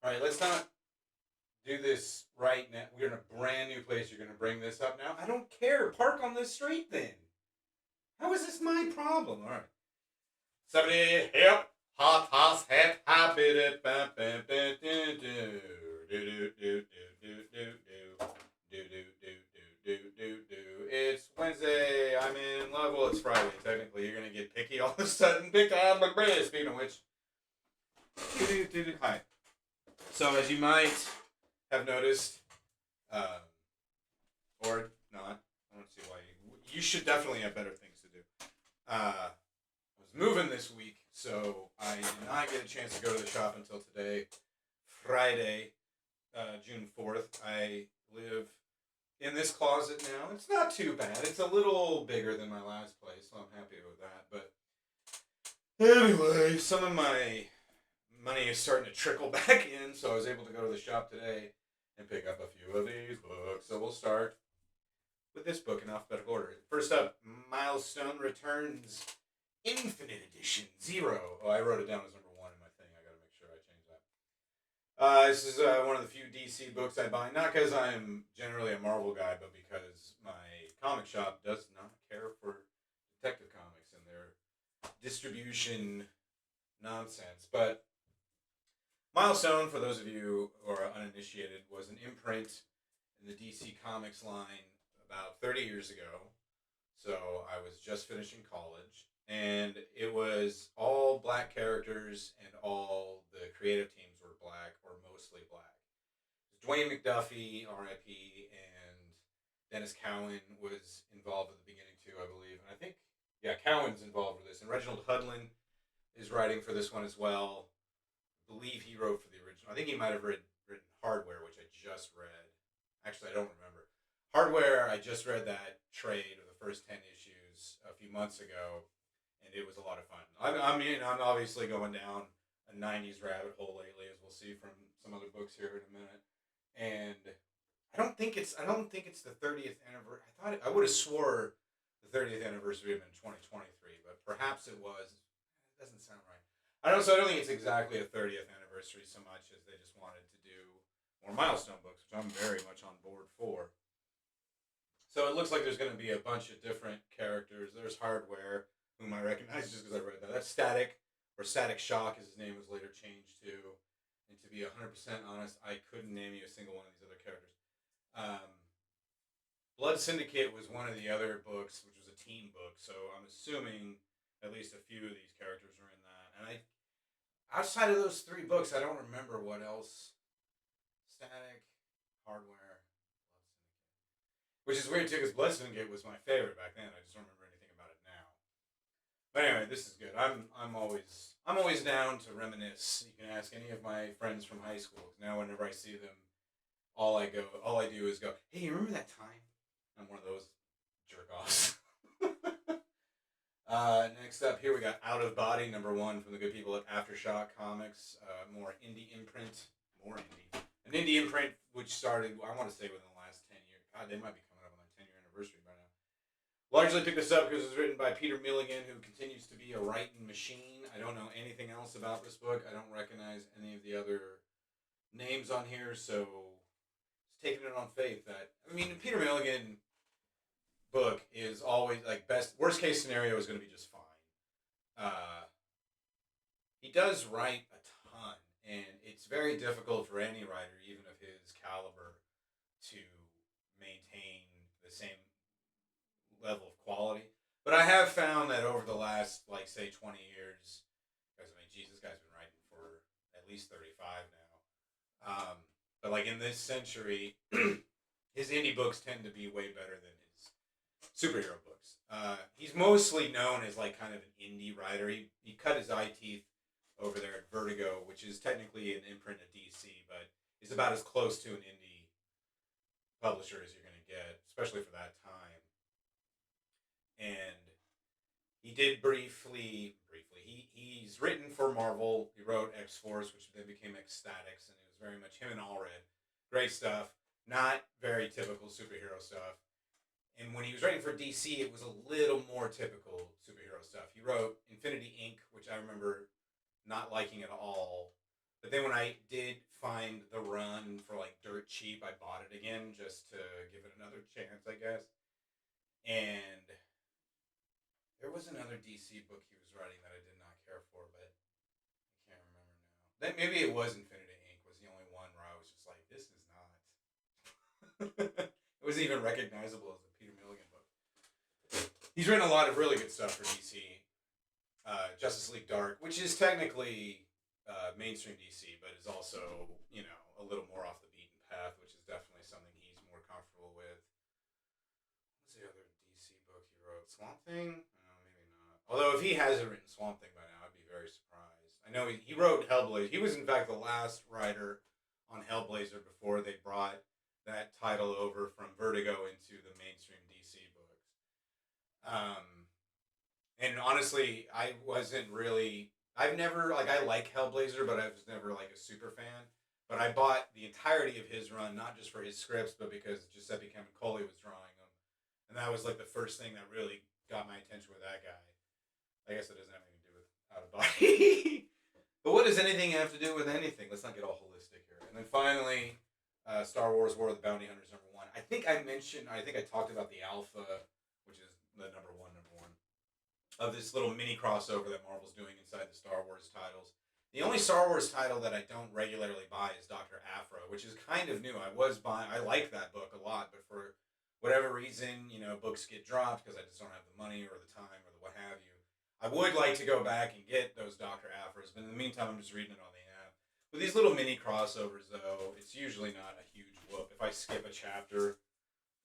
All right, let's not do this right now. We're in a brand new place. You're going to bring this up now. I don't care. Park on this street then. How is this my problem? All right. Somebody help. Hot, hot, hat, habit it. It's Wednesday. I'm in love. Well, it's Friday. Technically, you're gonna get picky all of a sudden. Pick out my bread. Speaking of which, hi. So, as you might have noticed, uh, or not, I don't see why you should definitely have better things to do. I was moving this week, so I did not get a chance to go to the shop until today, Friday, June 4th. I live in this closet now. It's not too bad. It's a little bigger than my last place, so I'm happy with that. But anyway, some of my money is starting to trickle back in, so I was able to go to the shop today and pick up a few of these books. So we'll start with this book in alphabetical order. First up, Milestone Returns, Infinite Edition, Zero. Oh, I wrote it down as number one in my thing. I gotta make sure I change that. This is one of the few DC books I buy, not because I'm generally a Marvel guy, but because my comic shop does not care for Detective Comics and their distribution nonsense. But Milestone, for those of you who are uninitiated, was an imprint in the DC Comics line about 30 years ago. So I was just finishing college, and it was all black characters, and all the creative teams were black or mostly black. Dwayne McDuffie, R.I.P., and Dennis Cowan was involved at the beginning too, I believe. And I think, yeah, Cowan's involved with this, and Reginald Hudlin is writing for this one as well. I believe he wrote for the original. I think he might have written Hardware, which I just read. Actually, I don't remember. Hardware, I just read that trade of the first 10 issues a few months ago, and it was a lot of fun. I'm obviously going down a 90s rabbit hole lately, as we'll see from some other books here in a minute. And I don't think it's the 30th anniversary. I would have swore the 30th anniversary of in 2023, but perhaps it was. It doesn't sound right. I don't think it's exactly a 30th anniversary so much as they just wanted to do more milestone books, which I'm very much on board for. So it looks like there's going to be a bunch of different characters. There's Hardware, whom I recognize just because I read that. That's Static, or Static Shock, as his name was later changed to. And to be 100% honest, I couldn't name you a single one of these other characters. Um, Blood Syndicate was one of the other books, which was a team book. So I'm assuming at least a few of these characters are in that. And outside of those three books, I don't remember what else. Static, Hardware, which is weird too, because Blood Syndicate was my favorite back then. I just don't remember anything about it now. But anyway, this is good. I'm always down to reminisce. You can ask any of my friends from high school. Now, whenever I see them, all I do is go, "Hey, you remember that time?" I'm one of those jerk offs. Next up, here we got Out of Body, number one from the good people at Aftershock Comics. More indie imprint, an indie imprint which started, I want to say, within the last 10 years. God, they might be coming up on their 10-year anniversary by now. Largely picked this up because it was written by Peter Milligan, who continues to be a writing machine. I don't know anything else about this book. I don't recognize any of the other names on here, so just taking it on faith that, I mean, Peter Milligan book is always like worst case scenario is going to be just fine. Uh, he does write a ton, and it's very difficult for any writer, even of his caliber, to maintain the same level of quality. But I have found that over the last, like, say, 20 years, because, I mean, Jesus, this guy's been writing for at least 35 now. But, like, in this century, his indie books tend to be way better than his superhero books. He's mostly known as, like, kind of an indie writer. He cut his eye teeth over there at Vertigo, which is technically an imprint of DC, but is about as close to an indie publisher as you're going to get, especially for that time. And he did briefly. He's written for Marvel. He wrote X Force, which then became Ecstatics, and it was very much him and Allred. Great stuff. Not very typical superhero stuff. And when he was writing for DC, it was a little more typical superhero stuff. He wrote Infinity Inc., which I remember not liking at all. But then when I did find the run for like dirt cheap, I bought it again just to give it another chance, I guess. And there was another DC book he was writing that I did not care for, but I can't remember now. That maybe it was Infinity Inc. was the only one where I was just like, this is not. It wasn't even recognizable as a Peter Milligan book. He's written a lot of really good stuff for DC. Justice League Dark, which is technically mainstream DC, but is also, you know, a little more off the beaten path, which is definitely something he's more comfortable with. What's the other DC book he wrote? Swamp Thing? No, maybe not. Although if he hasn't written Swamp Thing by now, I'd be very surprised. I know he wrote Hellblazer. He was in fact the last writer on Hellblazer before they brought that title over from Vertigo into the mainstream DC books. And honestly, I wasn't really. I've never like I like Hellblazer, but I was never like a super fan. But I bought the entirety of his run, not just for his scripts, but because Giuseppe Camicoli was drawing them, and that was like the first thing that really got my attention with that guy. I guess it doesn't have anything to do with out of body. But what does anything have to do with anything? Let's not get all holistic here. And then finally, Star Wars: War of the Bounty Hunters #1. I think I mentioned. I think I talked about the alpha, which is the number one of this little mini crossover that Marvel's doing inside the Star Wars titles. The only Star Wars title that I don't regularly buy is Dr. Aphra, which is kind of new. I like that book a lot, but for whatever reason, you know, books get dropped because I just don't have the money or the time or the what have you. I would like to go back and get those Dr. Aphras, but in the meantime, I'm just reading it on the app. With these little mini crossovers, though, it's usually not a huge whoop. If I skip a chapter,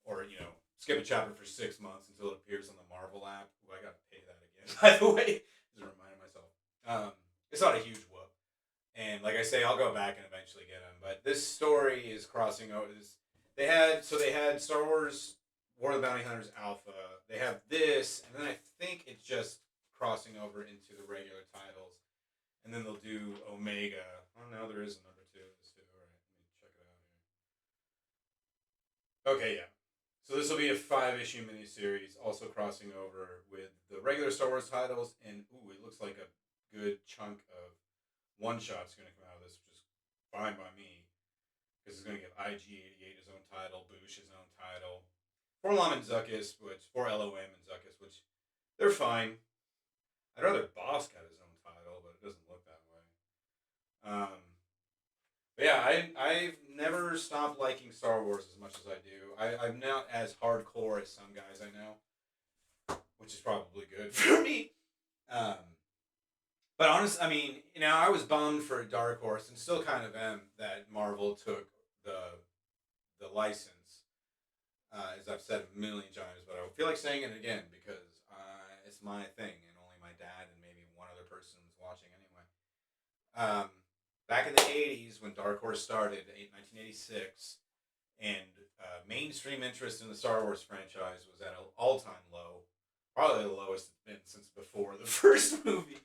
or, you know, skip a chapter for 6 months until it appears on the Marvel app. Ooh, I gotta pay that again, by the way. Just reminding myself. It's not a huge whoop. And like I say, I'll go back and eventually get them. But this story is crossing over. They had Star Wars War of the Bounty Hunters Alpha. They have this, and then I think it's just crossing over into the regular titles. And then they'll do Omega. Oh no, there is a number 2 of this too. All right, let me check it out here. Okay, yeah. So this will be a 5-issue miniseries, also crossing over with the regular Star Wars titles, and ooh, it looks like a good chunk of one-shots going to come out of this, which is fine by me, because it's going to give IG-88 his own title, Boosh his own title, Forlom and Zuckuss, for LOM and Zuckuss, which they're fine. I'd rather Bosk had his own title, but it doesn't look that way. But yeah, I've never stopped liking Star Wars as much as I do. I'm not as hardcore as some guys I know, which is probably good for me. But honestly, I mean, you know, I was bummed for Dark Horse, and still kind of am, that Marvel took the license, as I've said a million times, but I feel like saying it again because it's my thing, and only my dad and maybe one other person is watching anyway. Back in the 80s, when Dark Horse started, 1986, and mainstream interest in the Star Wars franchise was at an all-time low. Probably the lowest it's been since before the first movie.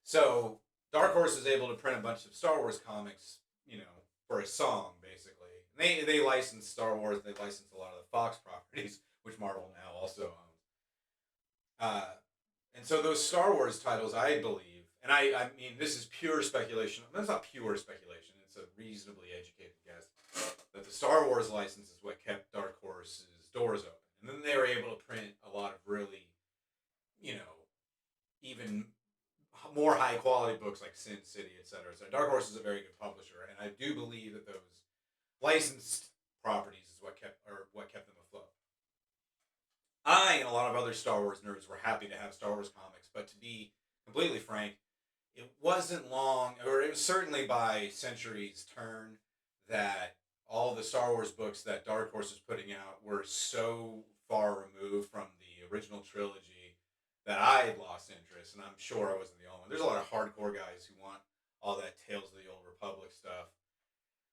So, Dark Horse was able to print a bunch of Star Wars comics, you know, for a song, basically. They licensed Star Wars, they licensed a lot of the Fox properties, which Marvel now also owns. And so those Star Wars titles, I believe, and I mean, this is pure speculation. That's not pure speculation. It's a reasonably educated guess that the Star Wars license is what kept Dark Horse's doors open. And then they were able to print a lot of really, you know, even more high quality books like Sin City, etc. So Dark Horse is a very good publisher, and I do believe that those licensed properties is what kept them afloat. I and a lot of other Star Wars nerds were happy to have Star Wars comics, but to be completely frank, it wasn't long, or it was certainly by Century's turn, that all the Star Wars books that Dark Horse was putting out were so far removed from the original trilogy that I had lost interest, and I'm sure I wasn't the only one. There's a lot of hardcore guys who want all that Tales of the Old Republic stuff,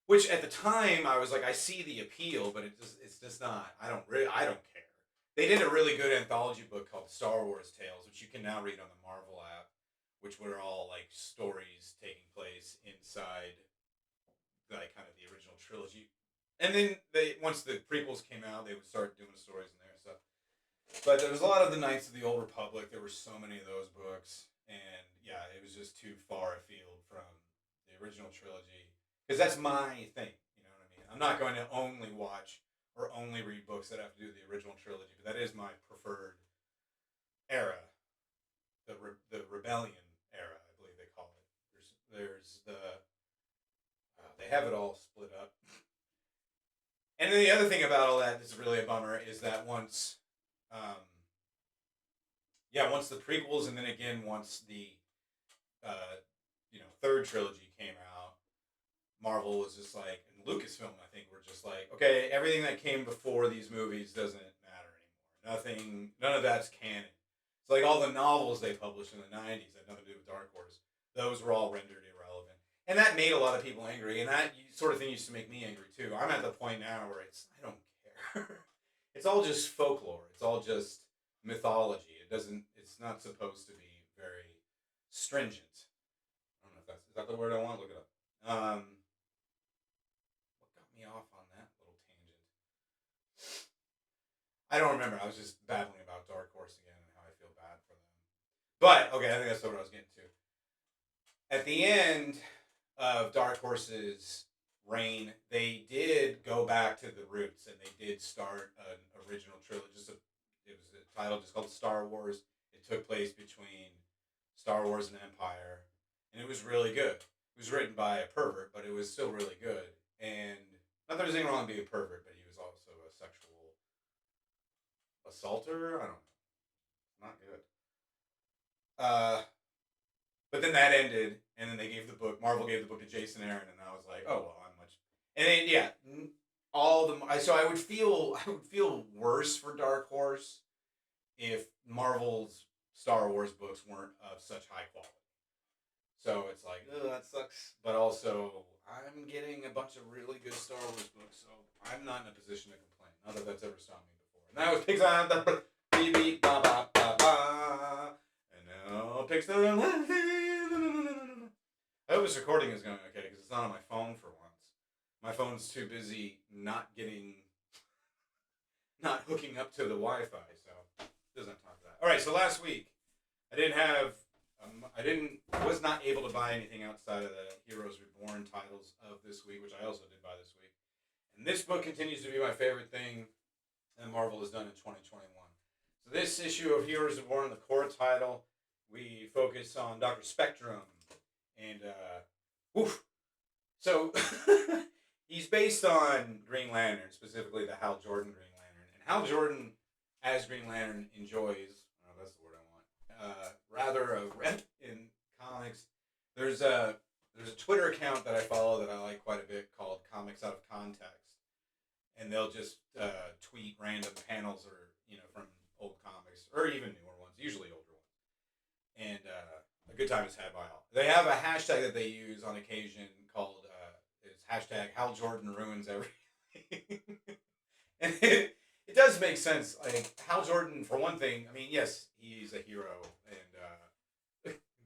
which at the time I was like, I see the appeal, but it's just not. I don't care. They did a really good anthology book called Star Wars Tales, which you can now read on the Marvel app, which were all like stories taking place inside like kind of the original trilogy. And then once the prequels came out, they would start doing stories in there and stuff. But there was a lot of the Knights of the Old Republic. There were so many of those books, and yeah, it was just too far afield from the the original trilogy because that's my thing. You know what I mean? I'm not going to only watch or only read books that have to do with the original trilogy, but that is my preferred era, the Rebellion era, I believe they call it. There's the they have it all split up. And then the other thing about all that that's really a bummer is that um, once the prequels and then again once the third trilogy came out, Marvel was just like, and Lucasfilm I think were just like, okay, everything that came before these movies doesn't matter anymore. None of that's canon. It's like all the novels they published in the '90s that had nothing to do with Dark Horse. Those were all rendered irrelevant, and that made a lot of people angry. And that sort of thing used to make me angry too. I'm at the point now where I don't care. It's all just folklore. It's all just mythology. It's not supposed to be very stringent. I don't know if is that the word I want. Look it up. What got me off on that little tangent? I don't remember. I was just babbling about Dark Horse again and how I feel bad for them. But okay, I think that's what I was getting to. At the end of Dark Horse's reign, they did go back to the roots and they did start an original trilogy. It was a title just called Star Wars. It took place between Star Wars and Empire, and it was really good. It was written by a pervert, but it was still really good. And not that there's anything wrong with being a pervert, but he was also a sexual assaulter. I don't know. Not good. But then that ended, and then they gave the book. Marvel gave the book to Jason Aaron, and I was like, oh well, I'm much. And then so I would feel worse for Dark Horse if Marvel's Star Wars books weren't of such high quality. So it's like, oh, that sucks. But also, I'm getting a bunch of really good Star Wars books, so I'm not in a position to complain. Not that that's ever stopped me before. And that was Pixar. Beep ba ba ba ba. And now Pixar. I hope this recording is going okay because it's not on my phone for once. My phone's too busy not hooking up to the Wi-Fi, so it doesn't talk to that. All right, so last week I was not able to buy anything outside of the Heroes Reborn titles of this week, which I also did buy this week. And this book continues to be my favorite thing that Marvel has done in 2021. So this issue of Heroes Reborn, the core title, we focus on Dr. Spectrum. And, So, he's based on Green Lantern, specifically the Hal Jordan Green Lantern. And Hal Jordan, as Green Lantern, enjoys, that's the word I want, rather a rep in comics. There's a Twitter account that I follow that I like quite a bit called Comics Out of Context. And they'll just tweet random panels or, from old comics, or even newer ones, usually older ones. And a good time is had by all. They have a hashtag that they use on occasion called it's hashtag Hal Jordan ruins everything. And it does make sense. Like Hal Jordan, for one thing, I mean, yes, he's a hero and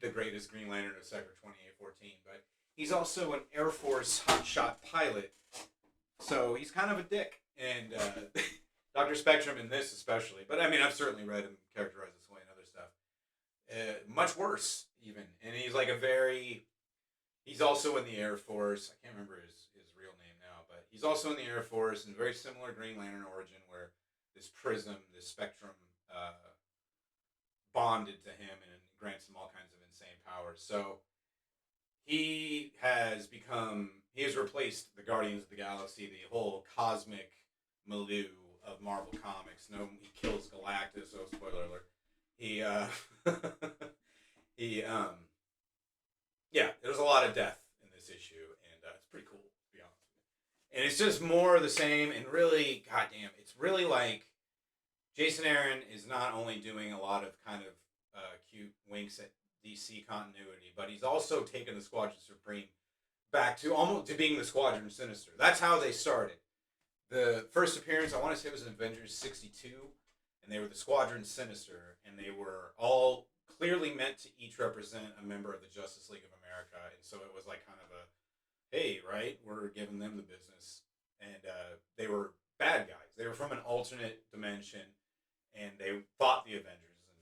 the greatest Green Lantern of Sector 2814, but he's also an Air Force hotshot pilot, so he's kind of a dick. And Dr. Spectrum in this especially, but I mean, I've certainly read him characterized this way in other stuff. Much worse, even. And he's like he's also in the Air Force. I can't remember his real name now, but he's also in the Air Force and very similar Green Lantern origin where this prism, this spectrum, bonded to him and grants him all kinds of insane powers. So he has replaced the Guardians of the Galaxy, the whole cosmic milieu of Marvel Comics. No, he kills Galactus, so spoiler alert. There's a lot of death in this issue, and it's pretty cool, to be honest with you. And it's just more of the same, and really, goddamn, it's really like Jason Aaron is not only doing a lot of kind of cute winks at DC continuity, but he's also taken the Squadron Supreme back to almost to being the Squadron Sinister. That's how they started. The first appearance, I want to say, was in Avengers 62, and they were the Squadron Sinister, and they were all clearly meant to each represent a member of the Justice League of America, and so it was like kind of a, hey, right, we're giving them the business, and they were bad guys. They were from an alternate dimension, and they fought the Avengers, and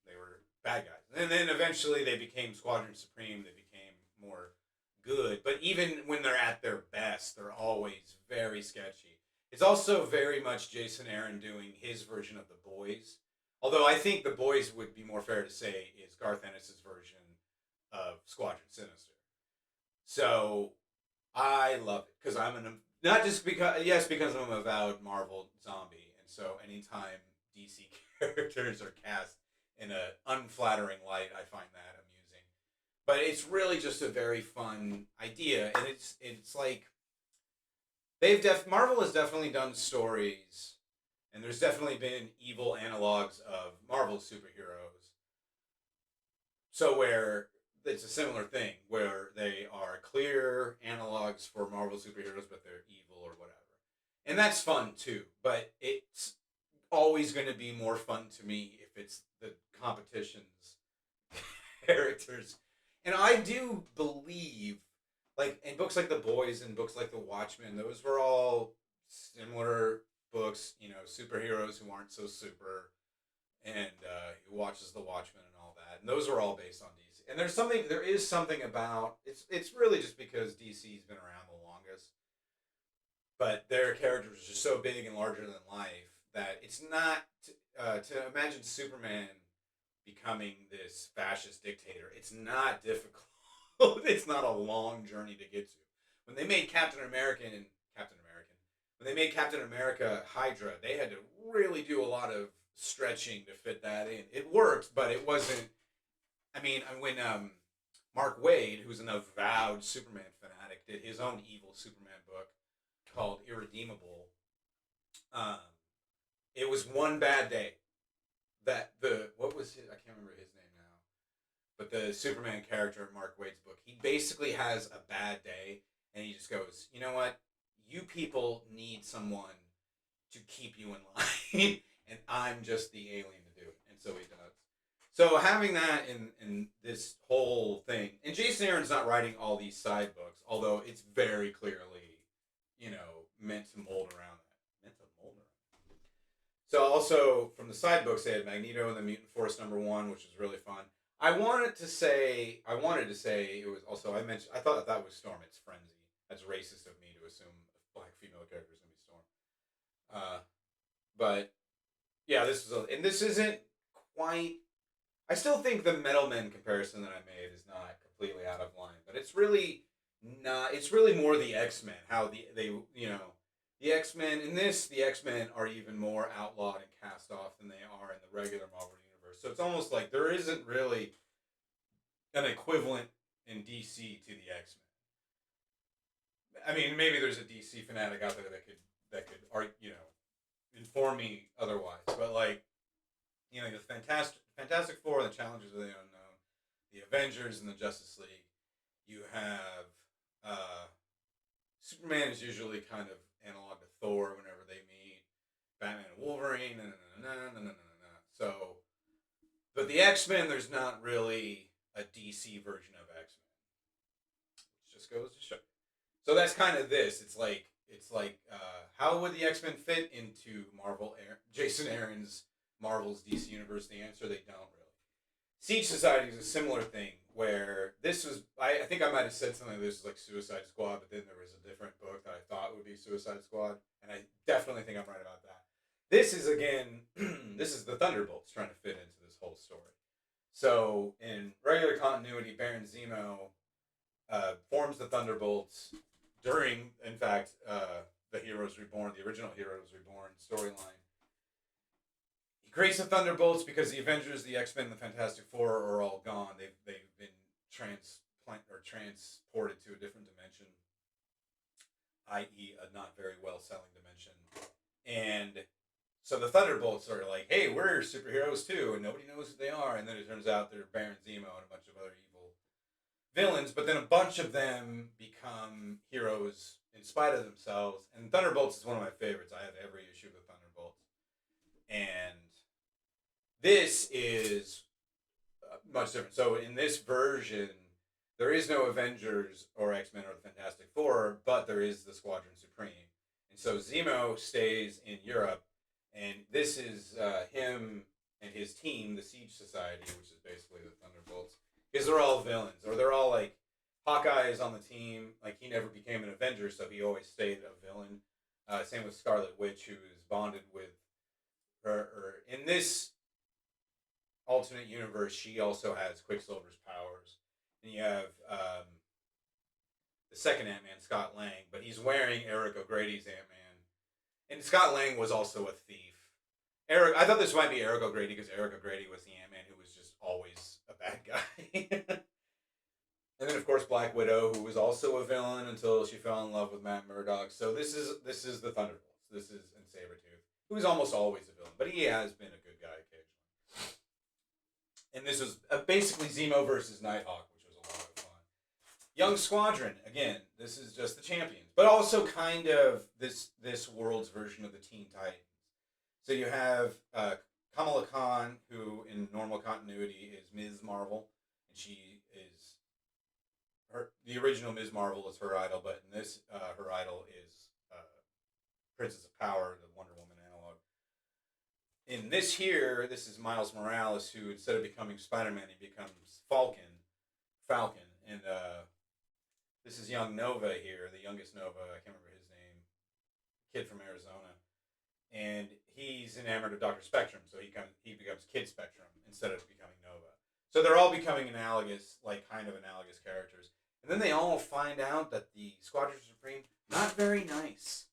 they were bad guys. And then eventually they became Squadron Supreme. They became more good, but even when they're at their best, they're always very sketchy. It's also very much Jason Aaron doing his version of The Boys. Although I think The Boys would be more fair to say is Garth Ennis's version of Squadron Sinister. So I love it because I'm an not just because yes because I'm a avowed Marvel zombie, and so anytime DC characters are cast in an unflattering light, I find that amusing. But it's really just a very fun idea, and it's like Marvel has definitely done stories, and there's definitely been evil analogs of Marvel superheroes. So where it's a similar thing where they are clear analogs for Marvel superheroes, but they're evil or whatever, and that's fun too. But it's always going to be more fun to me if it's the competition's characters, and I do believe, like in books like The Boys and books like The Watchmen, those were all similar books. You know, superheroes who aren't so super, and who watches The Watchmen and all that. And those are all based on DC. And there is something about it's really just because DC's been around the longest, but their characters are just so big and larger than life that it's not to imagine Superman becoming this fascist dictator. It's not difficult. It's not a long journey to get to. When they made Captain American, when they made Captain America Hydra, they had to really do a lot of stretching to fit that in. It worked, but it wasn't. I mean, when Mark Waid, who's an avowed Superman fanatic, did his own evil Superman book called Irredeemable, um, it was one bad day. That the what was his? I can't remember his name now. But the Superman character in Mark Waid's book, he basically has a bad day, and he just goes, you know what? You people need someone to keep you in line, and I'm just the alien to do it. And so he does. So having that in this whole thing, and Jason Aaron's not writing all these side books, although it's very clearly, meant to mold around that. Meant to mold around. So also from the side books, they had Magneto and the Mutant Force #1, which was really fun. I wanted to say it was also I thought that was Storm. It's Frenzy. That's racist of me to assume a black female character is gonna be Storm. But yeah, this isn't quite. I still think the Metal Men comparison that I made is not completely out of line, but it's really not. It's really more the X-Men. How the X-Men in this, the X-Men are even more outlawed and cast off than they are in the regular Marvel universe. So it's almost like there isn't really an equivalent in DC to the X-Men. I mean, maybe there's a DC fanatic out there that could inform me otherwise. But like, the Fantastic Four, the Challengers of the Unknown, the Avengers, and the Justice League. You have Superman is usually kind of analog to Thor whenever they meet. Batman and Wolverine, So, but the X-Men, there's not really a DC version of X-Men, which just goes to show. So that's kind of this. It's like how would the X-Men fit into Jason Aaron's Marvel's DC universe? The answer, they don't really. Siege Society is a similar thing where this was. I think I might have said something like this was like Suicide Squad, but then there was a different book that I thought would be Suicide Squad, and I definitely think I'm right about that. This is again, this is the Thunderbolts trying to fit into this whole story. So in regular continuity, Baron Zemo forms the Thunderbolts during, in fact, the Heroes Reborn, the original Heroes Reborn storyline. He creates the Thunderbolts because the Avengers, the X-Men, and the Fantastic Four are all gone. They've been transported to a different dimension, i.e., a not very well selling dimension. And so the Thunderbolts are like, hey, we're superheroes too, and nobody knows who they are. And then it turns out they're Baron Zemo and a bunch of other evil villains, but then a bunch of them become heroes in spite of themselves. And Thunderbolts is one of my favorites. I have every issue of the Thunderbolts. And this is much different. So in this version, there is no Avengers or X-Men or the Fantastic Four, but there is the Squadron Supreme. And so Zemo stays in Europe, and this is him and his team, the Siege Society, which is basically the Thunderbolts, because they're all villains, or they're all like Hawkeye is on the team. Like, he never became an Avenger, so he always stayed a villain. Same with Scarlet Witch, who is bonded with her. In this alternate universe, she also has Quicksilver's powers. And you have the second Ant-Man, Scott Lang, but he's wearing Eric O'Grady's Ant-Man. And Scott Lang was also a thief. I thought this might be Eric O'Grady because Eric O'Grady was the Ant-Man who was just always a bad guy. And then, of course, Black Widow, who was also a villain until she fell in love with Matt Murdock. So this is the Thunderbolts. This is and Sabretooth, who is almost always a villain, but he has been a good guy occasionally. And this was basically Zemo versus Nighthawk, which was a lot of fun. Young Squadron, again, this is just the Champions, but also kind of this world's version of the Teen Titans. So you have Kamala Khan, who in normal continuity is Ms. Marvel, and she is the original Ms. Marvel is her idol, but in this her idol is Princess of Power, the Wonder Woman analog. In this is Miles Morales, who instead of becoming Spider-Man, he becomes Falcon, and this is young Nova here, the youngest Nova. I can't remember his name. Kid from Arizona, and he's enamored of Dr. Spectrum, so he becomes Kid Spectrum instead of becoming Nova. So they're all becoming analogous characters, and then they all find out that the Squadron Supreme not very nice.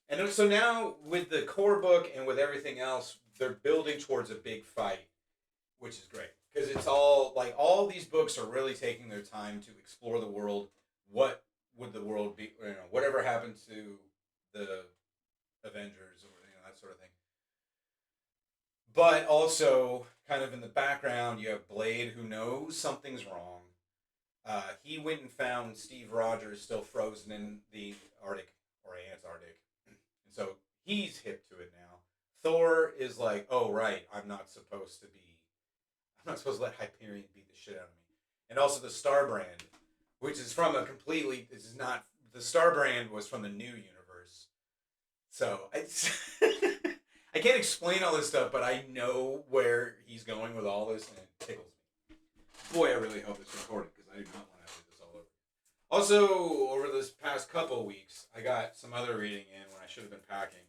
And so now with the core book and with everything else, they're building towards a big fight, which is great. Because it's all these books are really taking their time to explore the world. What would the world be, whatever happened to the Avengers or that sort of thing. But also, kind of in the background, you have Blade, who knows something's wrong. He went and found Steve Rogers still frozen in the Arctic or Antarctic. And so he's hip to it now. Thor is like, oh, right, I'm not supposed to let Hyperion beat the shit out of me. And also the Star Brand, which is from the Star Brand was from the new universe. So I can't explain all this stuff, but I know where he's going with all this, and it tickles me. Boy, I really hope it's recorded, because I do not want to have to do this all over. Also, over this past couple weeks, I got some other reading in when I should have been packing.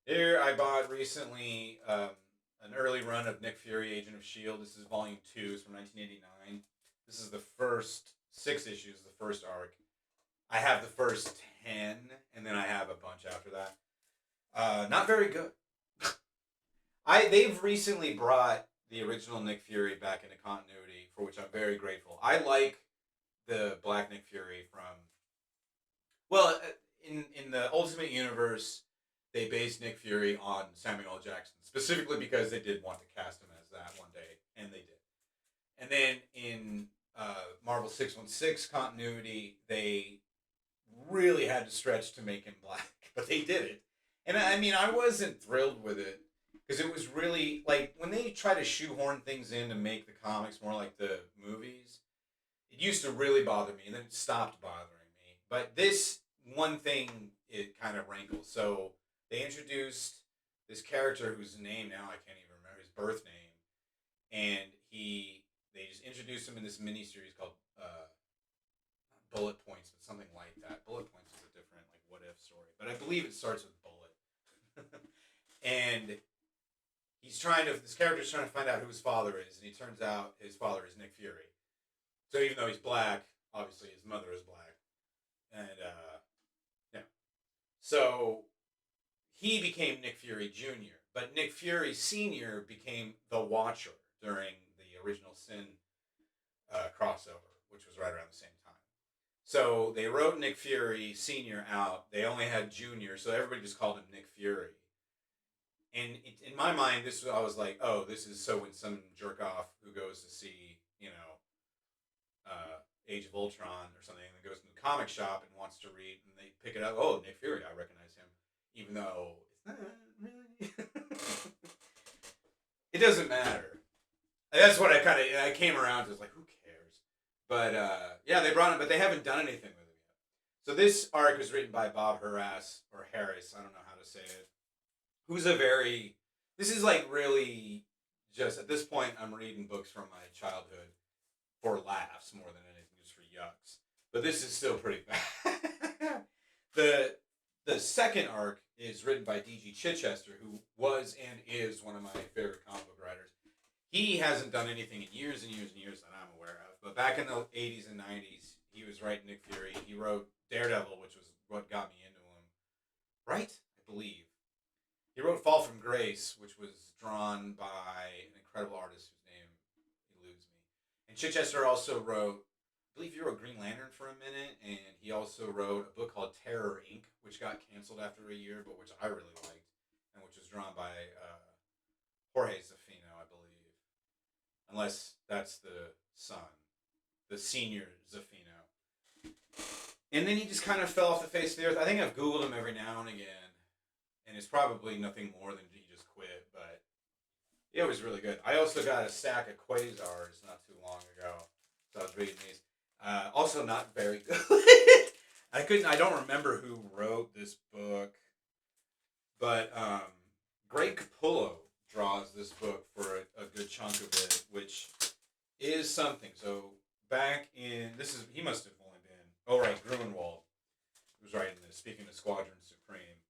Here, I bought recently an early run of Nick Fury, Agent of S.H.I.E.L.D. This is volume 2. It's from 1989. This is the first 6 issues, the first arc. I have the first 10, and then I have a bunch after that. Not very good. They've recently brought the original Nick Fury back into continuity, for which I'm very grateful. I like the Black Nick Fury in the Ultimate Universe, they based Nick Fury on Samuel L. Jackson, specifically because they did want to cast him as that one day, and they did. And then in Marvel 616 continuity, they really had to stretch to make him black, but they did it. And I mean, I wasn't thrilled with it, because it was really, like, when they try to shoehorn things in to make the comics more like the movies, it used to really bother me, and then it stopped bothering me. But this one thing, it kind of rankles. So they introduced this character whose name now I can't even remember, his birth name, and they just introduced him in this miniseries called not Bullet Points, but something like that. Bullet Points is a different what if story, but I believe it starts with Bullet. And this character's trying to find out who his father is, and he turns out his father is Nick Fury. So even though he's black, obviously his mother is black, and yeah. So he became Nick Fury Jr., but Nick Fury Sr. became the Watcher during the original Sin crossover, which was right around the same time. So they wrote Nick Fury Sr. out. They only had Jr., so everybody just called him Nick Fury. And in my mind, I was like, oh, this is so when some jerk off who goes to see, Age of Ultron or something, and goes to the comic shop and wants to read, and they pick it up. Oh, Nick Fury, I recognize him, even though it's not really. It doesn't matter. That's what I came around to. It's like, who cares? But yeah, they brought him, but they haven't done anything with him yet. So this arc was written by Bob Harras, or Harris, I don't know how to say it. This is really just, at this point, I'm reading books from my childhood for laughs more than anything, just for yucks. But this is still pretty bad. The second arc is written by D.G. Chichester, who was and is one of my favorite comic book writers. He hasn't done anything in years and years and years that I'm aware of. But back in the 80s and 90s, he was writing Nick Fury. He wrote Daredevil, which was what got me into him. Right? I believe. He wrote Fall from Grace, which was drawn by an incredible artist whose name eludes me. And Chichester also wrote, I believe he wrote Green Lantern for a minute, and he also wrote a book called Terror Inc., which got canceled after a year, but which I really liked, and which was drawn by Jorge Zafino, I believe. Unless that's the son, the senior Zafino. And then he just kind of fell off the face of the earth. I think I've Googled him every now and again, and it's probably nothing more than he just quit, but it was really good. I also got a stack of Quasars not too long ago, so I was reading these. Also not very good. I don't remember who wrote this book, but Greg Capullo draws this book for a good chunk of it, which is something. So back in, he must have only been, Gruenwald was writing this, speaking of Squadron Supreme.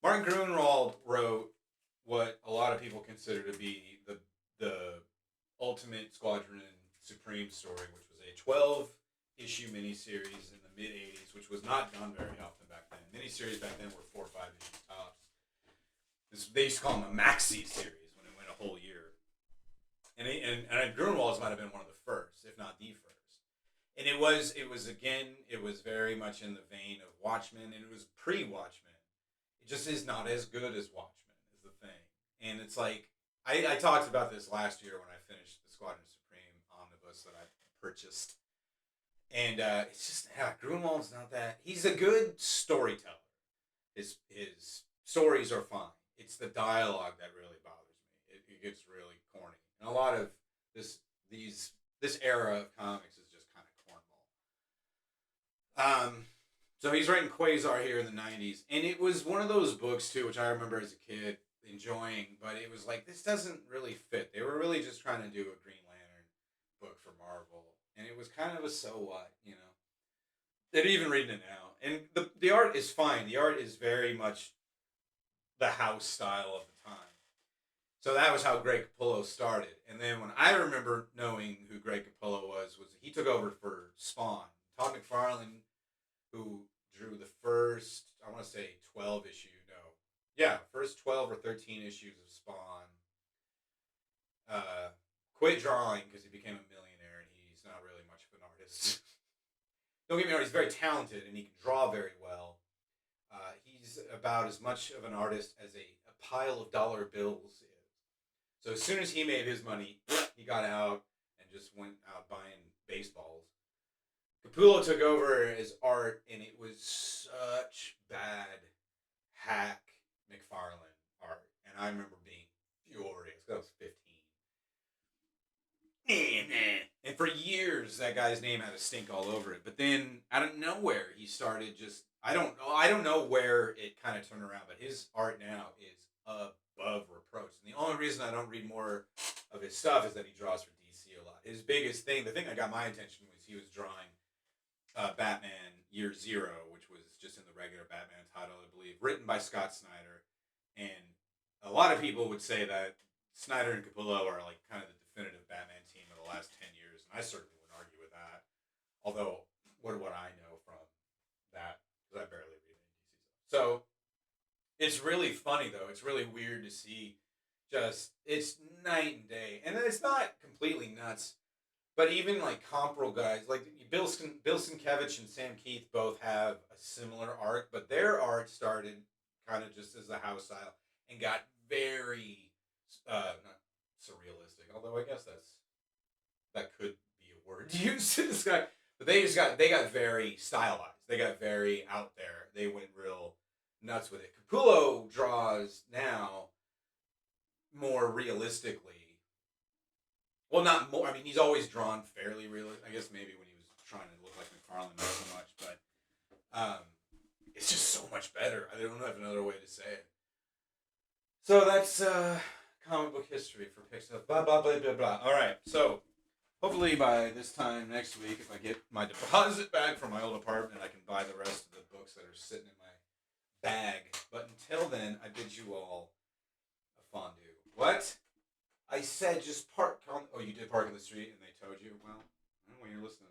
Martin Gruenwald wrote what a lot of people consider to be the ultimate Squadron Supreme story, which was a 12-issue miniseries in the mid-'80s, which was not done very often back then. Miniseries back then were 4 or 5 issues tops. They used to call them a maxi series when it went a whole year. And Gruenwald's might have been one of the first, if not the first. And it was very much in the vein of Watchmen, and it was pre-Watchmen. It just is not as good as Watchmen, is the thing. And it's like, I talked about this last year when I finished the Squadron Supreme omnibus that I purchased. And it's just, Gruenwald's not that. He's a good storyteller. His stories are fine. It's the dialogue that really bothers me. It gets really corny. And a lot of this era of comics is just kind of cornball. So he's writing Quasar here in the 90s. And it was one of those books, too, which I remember as a kid enjoying. But it was like, this doesn't really fit. They were really just trying to do a Green Lantern book for Marvel. And it was kind of a so what, you know. They're even reading it now. And the art is fine. The art is very much the house style of the time. So that was how Greg Capullo started. And then when I remember knowing who Greg Capullo was he took over for Spawn. Todd McFarlane, who drew the first, I want to say 12 issue, first 12 or 13 issues of Spawn. Quit drawing because he became a millionaire and he's not really much of an artist. Don't get me wrong, he's very talented and he can draw very well. He's about as much of an artist as a pile of dollar bills is. So as soon as he made his money, he got out and just went out buying baseballs. Capullo took over his art, and it was such bad hack McFarlane art. And I remember being furious because I was 15. And for years, that guy's name had a stink all over it. But then, out of nowhere, he started just, I don't know where it kind of turned around, but his art now is above reproach. And the only reason I don't read more of his stuff is that he draws for DC a lot. His biggest thing, the thing that got my attention was he was drawing Batman Year Zero, which was just in the regular Batman title, I believe, written by Scott Snyder. And a lot of people would say that Snyder and Capullo are like kind of the definitive Batman team of the last 10 years, and I certainly wouldn't argue with that. Although, what I know from that, because I barely read any DC stuff. So, it's really funny, though. It's really weird to see it's night and day. And it's not completely nuts, but even like comparable guys, like Bill Sienkiewicz and Sam Keith both have a similar arc, but their art started kind of just as a house style and got very, not surrealistic, although I guess that could be a word to use in this guy. But they got very stylized. They got very out there. They went real nuts with it. Capullo draws now more realistically. Well, not more. I mean, he's always drawn fairly realistic. I guess maybe when he was trying to look like McFarlane, not so much. But it's just so much better. I don't have another way to say it. So that's comic book history for Pixar. Blah, blah, blah, blah, blah. All right. So hopefully by this time next week, if I get my deposit back from my old apartment, I can buy the rest of the books that are sitting in my bag. But until then, I bid you all a fondue. What? I said just park on. Oh, you did park on the street, and they towed you. Well, you're listening